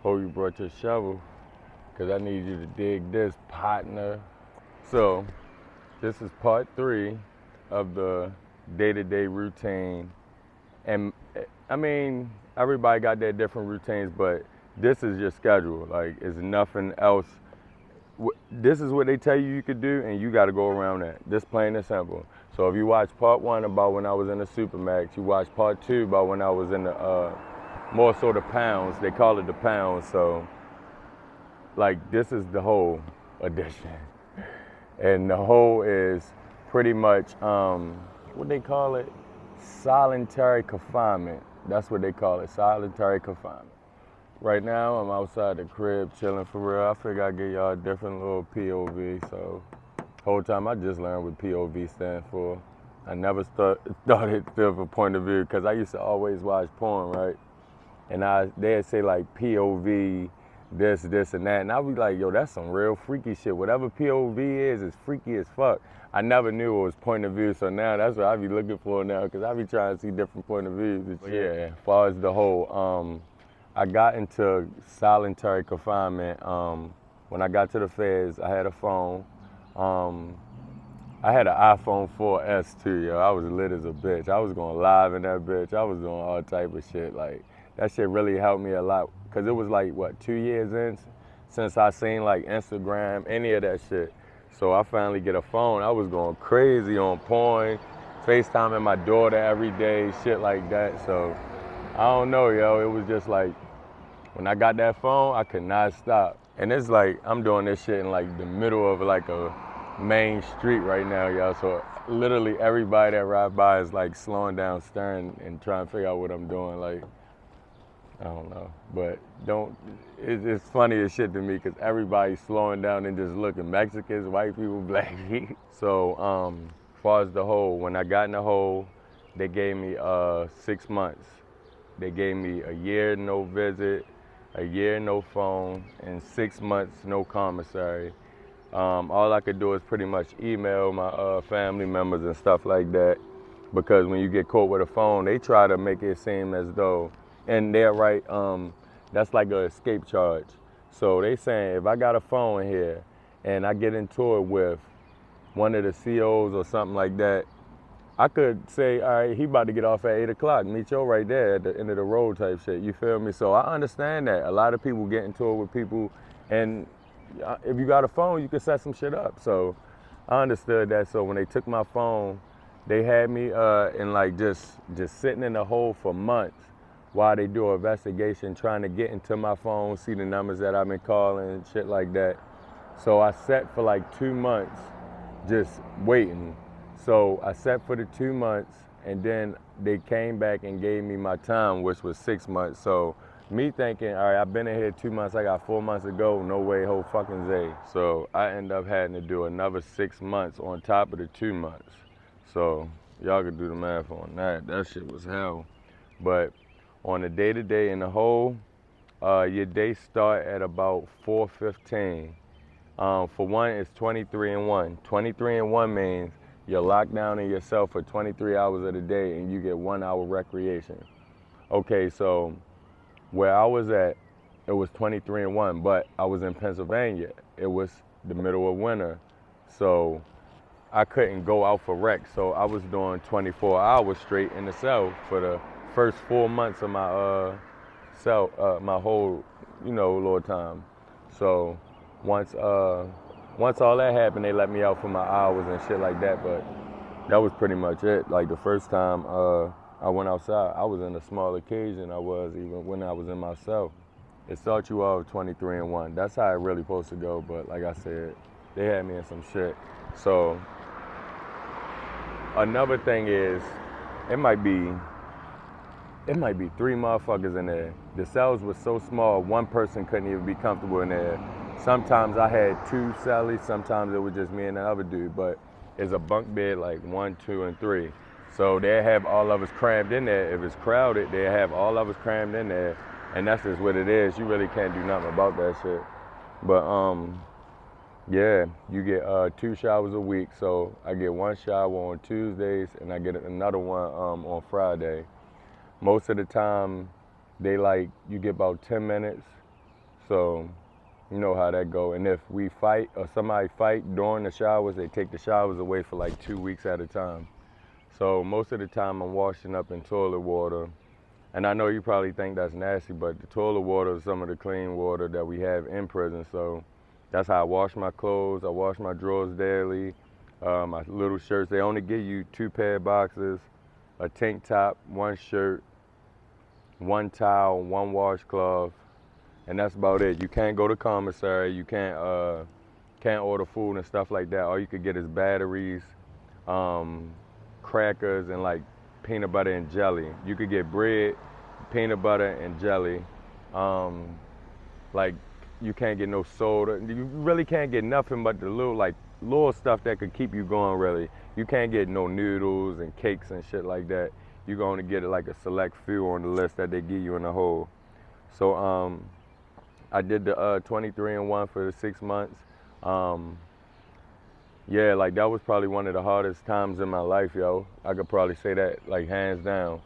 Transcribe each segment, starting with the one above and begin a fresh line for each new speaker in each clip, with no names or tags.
Hope you brought your shovel, because I need you to dig this, partner. So, this is part 3 of the day-to-day routine. And I mean, everybody got their different routines, but this is your schedule. Like, it's nothing else. This is what they tell you could do, and you got to go around that. This plain and simple. So if you watch part 1 about when I was in the Supermax, you watch part 2 about when I was in the more so the pounds. They call it the pounds. So like this is the whole edition, and the whole is pretty much what they call it, solitary confinement. That's what they call it, solitary confinement. Right now, I'm outside the crib chilling for real. I figure I'd give y'all a different little POV. So, whole time I just learned what POV stands for. I never thought it stood for point of view, because I used to always watch porn, right? And they'd say like POV, this, and that. And I'd be like, yo, that's some real freaky shit. Whatever POV is freaky as fuck. I never knew it was point of view, so now that's what I be looking for now, because I be trying to see different point of views. But yeah, as far as the whole, I got into solitary confinement when I got to the feds. I had a phone. I had an iPhone 4S too, yo. I was lit as a bitch. I was going live in that bitch. I was doing all type of shit. Like, that shit really helped me a lot, because it was like, what, 2 years in since I seen like Instagram, any of that shit. So I finally get a phone. I was going crazy on porn, FaceTiming my daughter every day, shit like that. So I don't know, yo. It was just like, when I got that phone, I could not stop. And it's like, I'm doing this shit in like the middle of like a main street right now, y'all. So literally everybody that ride by is like slowing down, staring, and trying to figure out what I'm doing. Like, I don't know. But it's funny as shit to me, because everybody's slowing down and just looking. Mexicans, white people, black people. So as far as the hole, when I got in the hole, they gave me 6 months. They gave me a year, no visit, a year, no phone, and 6 months, no commissary. All I could do is pretty much email my family members and stuff like that, because when you get caught with a phone, they try to make it seem as though, and they're right, that's like an escape charge. So they saying, if I got a phone here and I get into it with one of the COs or something like that, I could say, all right, he about to get off at 8 o'clock. Meet you right there at the end of the road type shit. You feel me? So I understand that. A lot of people get into it with people, and if you got a phone, you can set some shit up. So I understood that. So when they took my phone, they had me in like just sitting in the hole for months while they do an investigation, trying to get into my phone, see the numbers that I've been calling and shit like that. So I sat for like 2 months just waiting. So I sat for the 2 months, and then they came back and gave me my time, which was 6 months. So me thinking, all right, I've been in here 2 months, I got 4 months to go, no way, whole fucking day. So I end up having to do another 6 months on top of the 2 months. So y'all could do the math on that. That shit was hell. But on the day-to-day in the hole, your day start at about 4:15. For one, it's 23 and 1. 23 and 1 means you're locked down in yourself for 23 hours of the day, and you get 1 hour recreation. Okay, so where I was at, it was 23 and 1, but I was in Pennsylvania. It was the middle of winter, so I couldn't go out for rec. So I was doing 24 hours straight in the cell for the first 4 months of my cell, my whole, little time. So once all that happened, they let me out for my hours and shit like that. But that was pretty much it. Like the first time I went outside, I was in a smaller cage than I was even when I was in my cell. It starts you off 23 and 1. That's how it really supposed to go. But like I said, they had me in some shit. So another thing is, it might be 3 motherfuckers in there. The cells were so small, one person couldn't even be comfortable in there. Sometimes I had 2 cellies, sometimes it was just me and the other dude, but it's a bunk bed like 1, 2, and 3. So they have all of us crammed in there. If it's crowded, they have all of us crammed in there, and that's just what it is. You really can't do nothing about that shit. But yeah, you get 2 showers a week. So I get 1 shower on Tuesdays, and I get another one on Friday. Most of the time, you get about 10 minutes So you know how that go. And if we fight or somebody fight during the showers, they take the showers away for like 2 weeks at a time. So most of the time I'm washing up in toilet water. And I know you probably think that's nasty, but the toilet water is some of the clean water that we have in prison. So that's how I wash my clothes. I wash my drawers daily. My little shirts, they only give you 2 pair of boxers, a tank top, 1 shirt, 1 towel, 1 washcloth, and that's about it. You can't go to commissary. You can't order food and stuff like that. All you could get is batteries, crackers, and like peanut butter and jelly. You could get bread, peanut butter, and jelly. Like you can't get no soda. You really can't get nothing but the little stuff that could keep you going. Really, you can't get no noodles and cakes and shit like that. You're going to get like a select few on the list that they give you in the whole. So I did the 23-and-1 for the 6 months. Yeah, like that was probably one of the hardest times in my life, yo. I could probably say that, like hands down.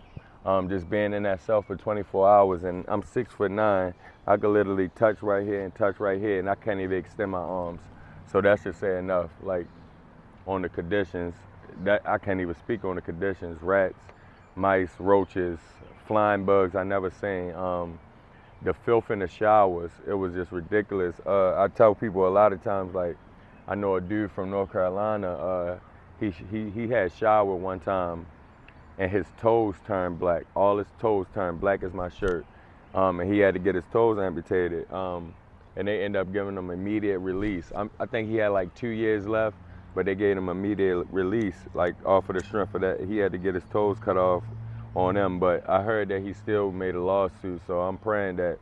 Just being in that cell for 24 hours, and I'm 6'9". I could literally touch right here and touch right here, and I can't even extend my arms. So that should say enough. Like on the conditions, that I can't even speak on the conditions. Rats, mice, roaches, flying bugs I never seen. The filth in the showers, it was just ridiculous. I tell people a lot of times, like, I know a dude from North Carolina, he had showered one time and his toes turned black. All his toes turned black as my shirt. And he had to get his toes amputated. And they ended up giving him immediate release. I think he had like 2 years left, but they gave him immediate release, like off of the strength of that. He had to get his toes cut off on him, but I heard that he still made a lawsuit, so I'm praying that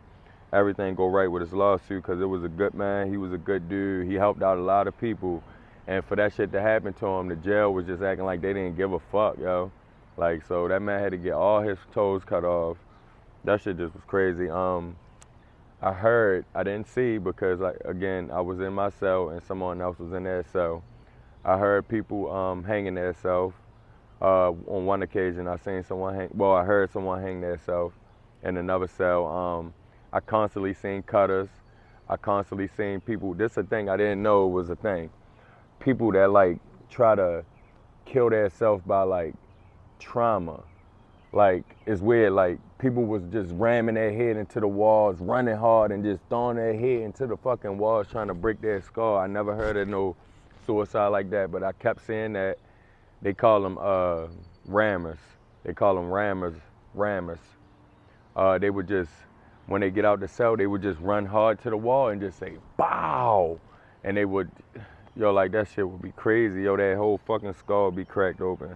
everything go right with his lawsuit, because it was a good man. He was a good dude. He helped out a lot of people, and for that shit to happen to him, the jail was just acting like they didn't give a fuck, yo. Like, so that man had to get all his toes cut off. That shit just was crazy. I heard, I didn't see, because like, again, I was in my cell and someone else was in their cell. I heard people hanging themselves. On one occasion, I seen someone I heard someone hang themselves in another cell. I constantly seen cutters. I constantly seen people. This is a thing I didn't know was a thing. People that like try to kill themselves by like trauma. Like, it's weird. Like, people was just ramming their head into the walls, running hard, and just throwing their head into the fucking walls, trying to break their skull. I never heard of no suicide like that, but I kept seeing that. They call them rammers. They call them rammers. They would just, when they get out the cell, they would just run hard to the wall and just say, "Bow!" And they would, yo, like that shit would be crazy. Yo, that whole fucking skull would be cracked open.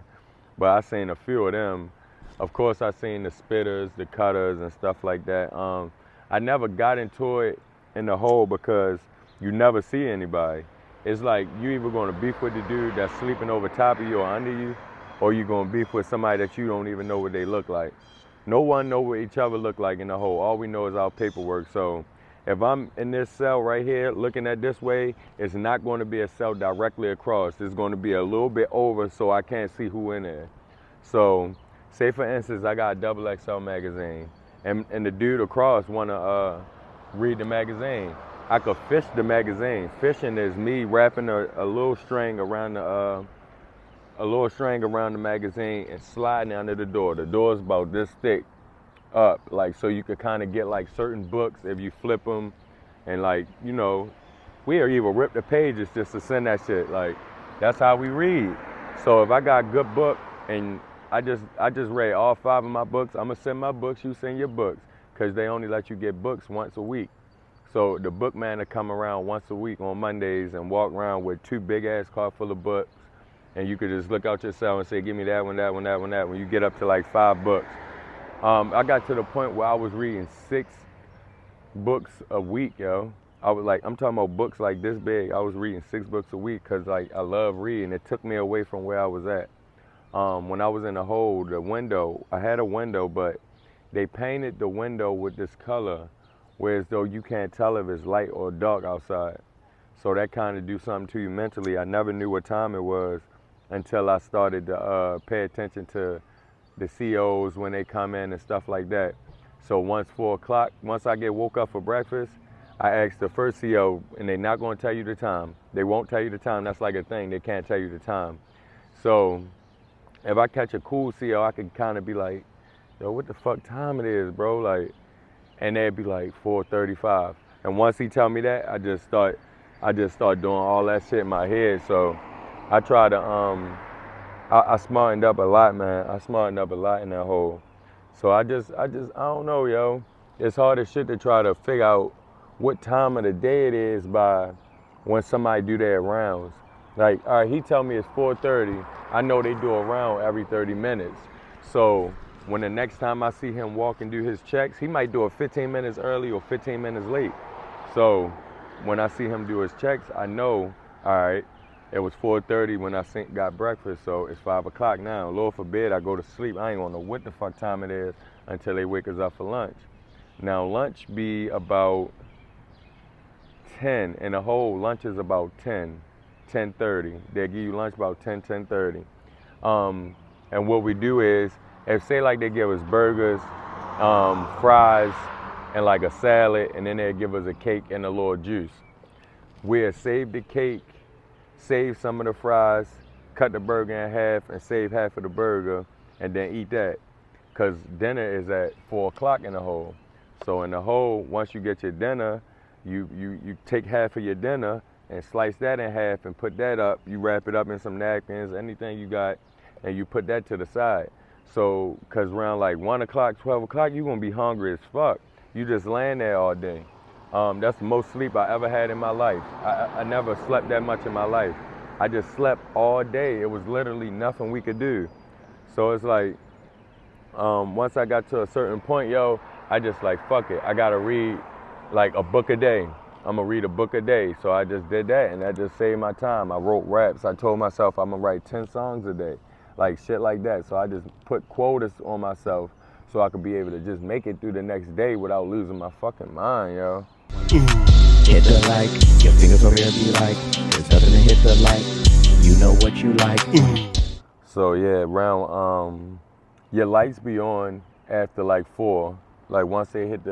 But I seen a few of them. Of course, I seen the spitters, the cutters, and stuff like that. I never got into it in the hole because you never see anybody. It's like you either gonna beef with the dude that's sleeping over top of you or under you, or you gonna beef with somebody that you don't even know what they look like. No one know what each other look like in the hole. All we know is our paperwork. So if I'm in this cell right here looking at this way, it's not going to be a cell directly across. It's going to be a little bit over so I can't see who in there. So say for instance, I got a XXL magazine and the dude across wanna read the magazine. I could fish the magazine. Fishing is me wrapping a little string around the magazine and sliding under the door. The door is about this thick up, like, so you could kind of get like certain books if you flip them, and like, you know, we'll even rip the pages just to send that shit. Like, that's how we read. So if I got a good book and I just read all 5 of my books, I'm gonna send my books, you send your books, because they only let you get books once a week. So the bookman will come around once a week on Mondays and walk around with 2 big ass car full of books, and you could just look out your cell and say, "Give me that one, that one, that one, that one." You get up to like 5 books. I got to the point where I was reading 6 books a week, yo. I was like, I'm talking about books like this big. I was reading 6 books a week because like I love reading. It took me away from where I was at. When I was in the hole, the window, I had a window, but they painted the window with this color, whereas though you can't tell if it's light or dark outside. So that kind of do something to you mentally. I never knew what time it was until I started to pay attention to the COs when they come in and stuff like that. So once 4 o'clock, once I get woke up for breakfast, I asked the first CO, and they're not going to tell you the time. They won't tell you the time. That's like a thing. They can't tell you the time. So if I catch a cool CO, I can kind of be like, yo, what the fuck time it is, bro? Like, and they'd be like 4:35. And once he tell me that, I just start doing all that shit in my head. So I try to I smartened up a lot, man. I smartened up a lot in that hole. So I don't know, yo. It's hard as shit to try to figure out what time of the day it is by when somebody do their rounds. Like, all right, he tell me it's 4:30. I know they do a round every 30 minutes. So when the next time I see him walk and do his checks, he might do it 15 minutes early or 15 minutes late. So when I see him do his checks, I know, all right, it was 4:30 when I got breakfast, so it's 5 o'clock now. Lord forbid I go to sleep. I ain't gonna know what the fuck time it is until they wake us up for lunch. Now lunch be about 10, and the whole lunch is about 10:30. They give you lunch about 10:30. And what we do is, if say like they give us burgers, fries, and like a salad, and then they give us a cake and a little juice. We'll save the cake, save some of the fries, cut the burger in half, and save half of the burger, and then eat that. Cause dinner is at 4 o'clock in the hole. So in the hole, once you get your dinner, you take half of your dinner and slice that in half and put that up. You wrap it up in some napkins, anything you got, and you put that to the side. So, cause around like 1 o'clock, 12 o'clock, you're gonna be hungry as fuck. You just laying there all day. That's the most sleep I ever had in my life. I never slept that much in my life. I just slept all day. It was literally nothing we could do. So it's like, once I got to a certain point, yo, I just like, fuck it. I gotta read like a book a day. I'm gonna read a book a day. So I just did that, and that just saved my time. I wrote raps. I told myself I'm gonna write 10 songs a day, like shit like that. So I just put quotas on myself so I could be able to just make it through the next day without losing my fucking mind, yo.
Hit the like, your fingers over here be like, there's nothing to hit the like, you know what you like.
So yeah, around your lights be on after like 4. Like once they hit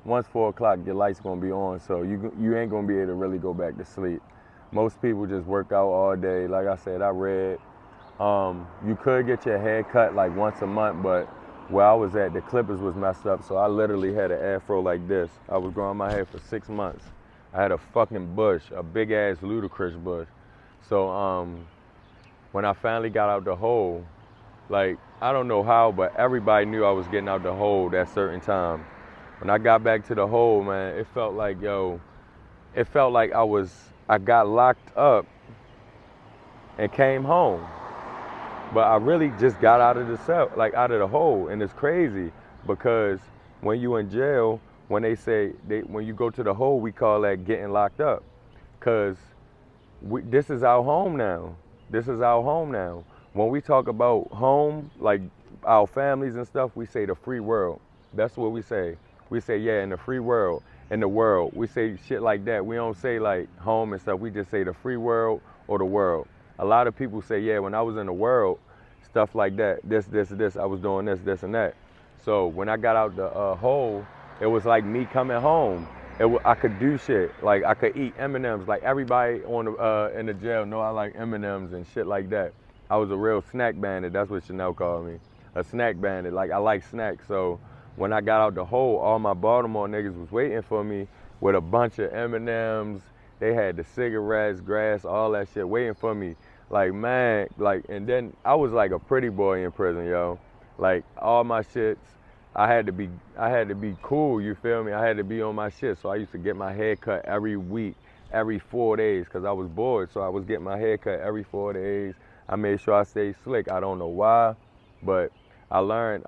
once 4 o'clock, your lights gonna be on. So you ain't gonna be able to really go back to sleep. Most people just work out all day. Like I said, I read. You could get your hair cut like once a month, but where I was at, the clippers was messed up, so I literally had an afro like this. I was growing my hair for 6 months. I had a fucking bush, a big ass ludicrous bush. So when I finally got out the hole, like, I don't know how, but everybody knew I was getting out the hole that certain time. When I got back to the hole, man, it felt like, yo, it felt like I got locked up and came home. But I really just got out of the cell, like out of the hole, and it's crazy because when you in jail, when they say when you go to the hole, we call that getting locked up, cause this is our home now. This is our home now. When we talk about home, like our families and stuff, we say the free world. That's what we say. We say, yeah, in the free world, in the world. We say shit like that. We don't say like home and stuff. We just say the free world or the world. A lot of people say, yeah, when I was in the world, stuff like that, this, I was doing this, and that. So when I got out the hole, it was like me coming home. I could do shit, like I could eat M&Ms. Like everybody in the jail know I like M&Ms and shit like that. I was a real snack bandit. That's what Chanel called me, a snack bandit. Like I like snacks. So when I got out the hole, all my Baltimore niggas was waiting for me with a bunch of M&Ms. They had the cigarettes, grass, all that shit waiting for me. Like, man, like, and then I was like a pretty boy in prison, yo. Like all my shits, I had to be cool, you feel me? I had to be on my shit. So I used to get my hair cut every week, every 4 days, because I was bored. So I was getting my hair cut every 4 days. I made sure I stayed slick. I don't know why, but I learned,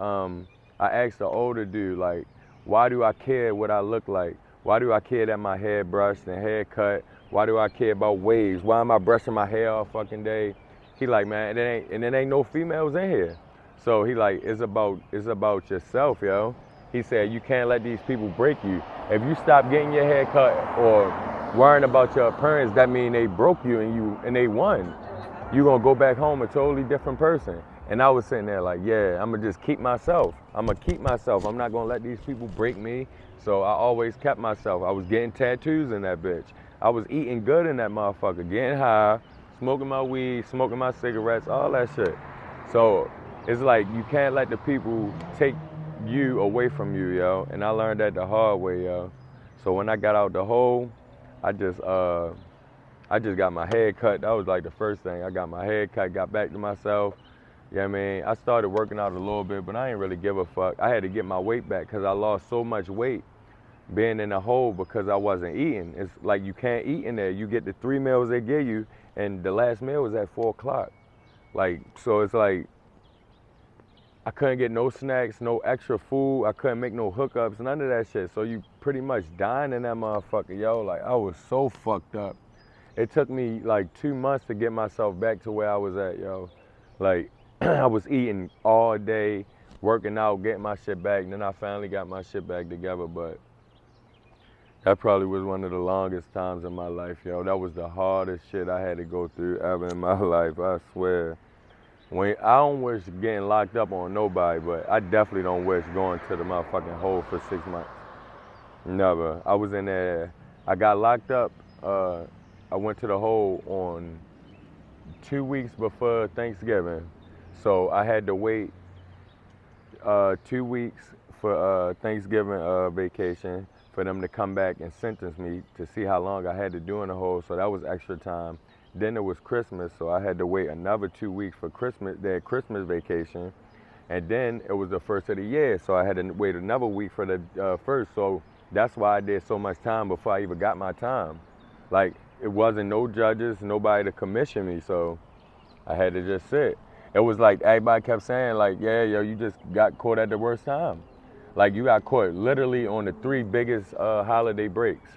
I asked the older dude, like, why do I care what I look like? Why do I care that my hair brushed and hair cut? Why do I care about waves? Why am I brushing my hair all fucking day? He like, man, there ain't no females in here. So he like, it's about yourself, yo. He said, you can't let these people break you. If you stop getting your hair cut or worrying about your appearance, that means they broke you and they won. You're gonna go back home a totally different person. And I was sitting there like, yeah, I'm gonna just keep myself. I'm gonna keep myself. I'm not gonna let these people break me. So I always kept myself. I was getting tattoos in that bitch. I was eating good in that motherfucker, getting high, smoking my weed, smoking my cigarettes, all that shit. So it's like you can't let the people take you away from you, yo. And I learned that the hard way, yo. So when I got out the hole, I just got my head cut. That was like the first thing. I got my head cut, got back to myself. Yeah, I mean, I started working out a little bit, but I ain't really give a fuck. I had to get my weight back because I lost so much weight being in the hole because I wasn't eating. It's like you can't eat in there. You get the 3 meals they give you, and the last meal was at 4 o'clock. Like, so it's like I couldn't get no snacks, no extra food. I couldn't make no hookups, none of that shit. So you pretty much dying in that motherfucker, yo. Like, I was so fucked up. It took me like 2 months to get myself back to where I was at, yo. Like, I was eating all day, working out, getting my shit back. And then I finally got my shit back together. But that probably was one of the longest times in my life, yo. That was the hardest shit I had to go through ever in my life, I swear. I don't wish getting locked up on nobody, but I definitely don't wish going to the motherfucking hole for 6 months. Never. I was in there. I got locked up. I went to the hole on 2 weeks before Thanksgiving. So I had to wait 2 weeks for Thanksgiving vacation for them to come back and sentence me to see how long I had to do in the hole. So that was extra time. Then it was Christmas, so I had to wait another 2 weeks for their Christmas vacation. And then it was the first of the year, so I had to wait another week for the first. So that's why I did so much time before I even got my time. Like, it wasn't no judges, nobody to commission me, so I had to just sit. It was like everybody kept saying, like, yeah, yo, you just got caught at the worst time. Like, you got caught literally on the 3 biggest holiday breaks.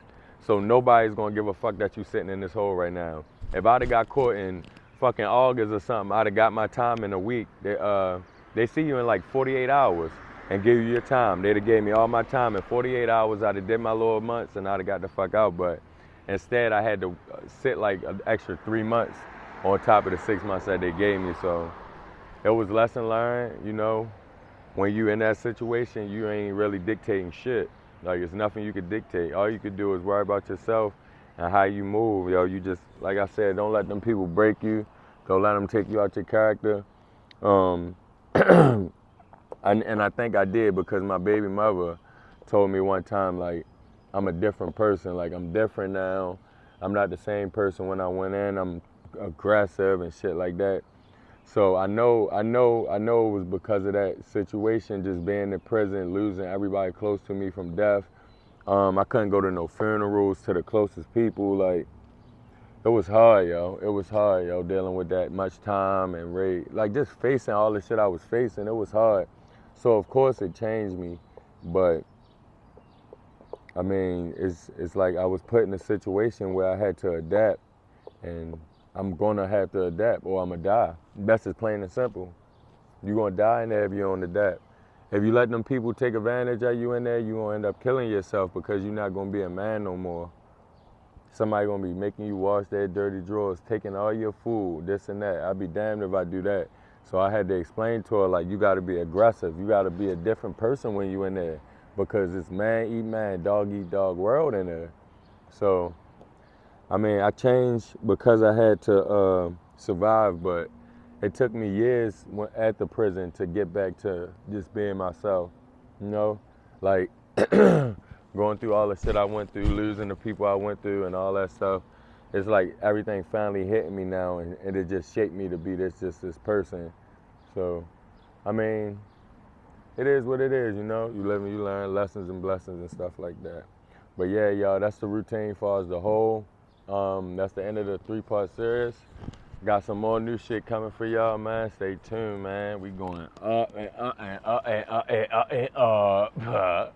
So nobody's gonna give a fuck that you sitting in this hole right now. If I'd have got caught in fucking August or something, I'd have got my time in a week. They see you in like 48 hours and give you your time. They'd have gave me all my time in 48 hours. I'd have did my little months and I'd have got the fuck out. But instead, I had to sit like an extra 3 months on top of the 6 months that they gave me. So it was lesson learned, you know. When you in that situation, you ain't really dictating shit. Like, it's nothing you could dictate. All you could do is worry about yourself and how you move, yo. You just, like I said, don't let them people break you. Don't let them take you out your character. And I think I did because my baby mother told me one time, like, I'm a different person. Like, I'm different now. I'm not the same person when I went in. I'm aggressive and shit like that. So I know it was because of that situation, just being in prison, losing everybody close to me from death. I couldn't go to no funerals to the closest people. Like, it was hard, yo. It was hard, yo, dealing with that much time and rate. Like, just facing all the shit I was facing, it was hard. So, of course, it changed me. But, I mean, it's like I was put in a situation where I had to adapt. And I'm gonna have to adapt or I'm gonna die. That's just plain and simple. You're gonna die in there if you don't adapt. If you let them people take advantage of you in there, you're gonna end up killing yourself because you're not gonna be a man no more. Somebody gonna be making you wash their dirty drawers, taking all your food, this and that. I'd be damned if I do that. So I had to explain to her, like, you gotta be aggressive. You gotta be a different person when you in there because it's man eat man, dog eat dog world in there. So, I mean, I changed because I had to survive, but it took me years at the prison to get back to just being myself, you know? Like, going through all the shit I went through, losing the people I went through and all that stuff. It's like everything finally hitting me now and it just shaped me to be this person. So, I mean, it is what it is, you know? You live and you learn lessons and blessings and stuff like that. But yeah, y'all, that's the routine for as the whole. That's the end of the 3-part series. Got some more new shit coming for y'all, man. Stay tuned, man. We going up and up and up and up and up and up.